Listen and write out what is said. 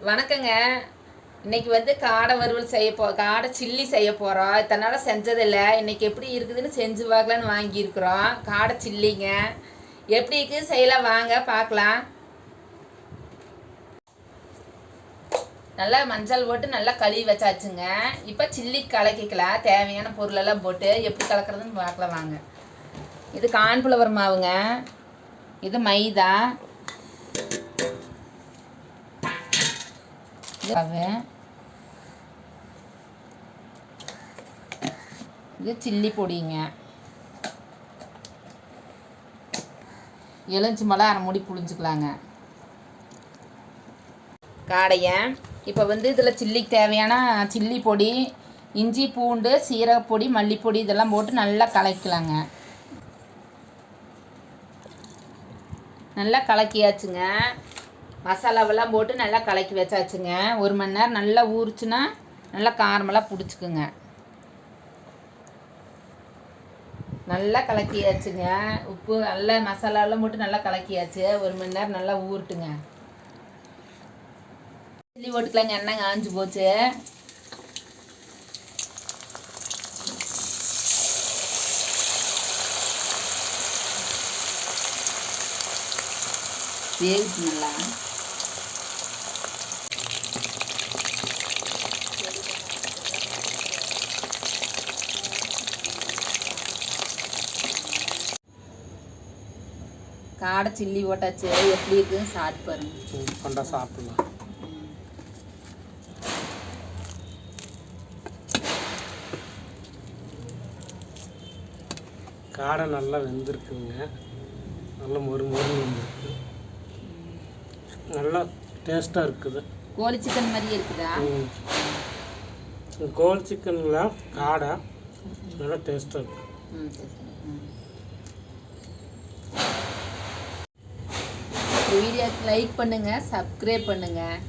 வணக்கங்க. இன்னைக்கு வந்து காடை வறுவல் காடை சில்லி செய்ய போகிறோம். இத்தனை நாளாக செஞ்சதில்லை. இன்னைக்கு எப்படி இருக்குதுன்னு செஞ்சு பார்க்கலான்னு வாங்கியிருக்கிறோம். காடை சில்லிங்க. எப்படி இருக்குது செய்யலாம் வாங்க பார்க்கலாம். நல்லா மஞ்சள் போட்டு நல்லா கழுவி வச்சாச்சுங்க. இப்போ சில்லி கலக்கிக்கலாம். தேவையான பொருளெல்லாம் போட்டு எப்படி கலக்கிறதுன்னு பார்க்கலாம் வாங்க. இது கார்ன்ஃப்ளவர் மாவுங்க. இது மைதா, இது சில்லி பொடிங்க, எலுமிச்சி மிளகா அரை மூடி புளிஞ்சுக்கலாங்க. காடையை இப்போ வந்து இதில் சில்லிக்கு தேவையான சில்லி பொடி, இஞ்சி பூண்டு சீரகப்பொடி மல்லிப்பொடி இதெல்லாம் போட்டு நல்லா கலக்கலாங்க. நல்லா கலக்கியாச்சுங்க. மசாலாவெல்லாம் போட்டு நல்லா கலக்கி வச்சாச்சுங்க. 1 மணி நேரம் நல்லா ஊறிச்சுன்னா நல்லா காரமெல்லாம் பிடிச்சிக்குங்க. நல்லா கலக்கியாச்சுங்க. உப்பு நல்லா மசாலாவெல்லாம் போட்டு நல்லா கலக்கியாச்சு. 1 மணி நேரம் நல்லா ஊறட்டுங்க. சில்லி போட்டுக்கலாங்க. எண்ணெய் காஞ்சு போச்சு. வேகுச்சு நல்லா. காடை சில்லி போட்டாச்சு. எப்படி இருக்குன்னு சாப்பிட்டு பாருங்க. சாப்பிடலாம். காடை நல்லா வெந்திருக்குங்க. நல்லா மொறுமொறுன்னு வந்துருக்கு. நல்லா டேஸ்ட்டாக இருக்குது. கோழி சிக்கன் மாதிரியே இருக்குதா? கோழி சிக்கனில் காடை நல்லா டேஸ்ட்டாக இருக்குது. வீடியோக்கு லைக் பண்ணுங்கள், சப்ஸ்கிரைப் பண்ணுங்கள்.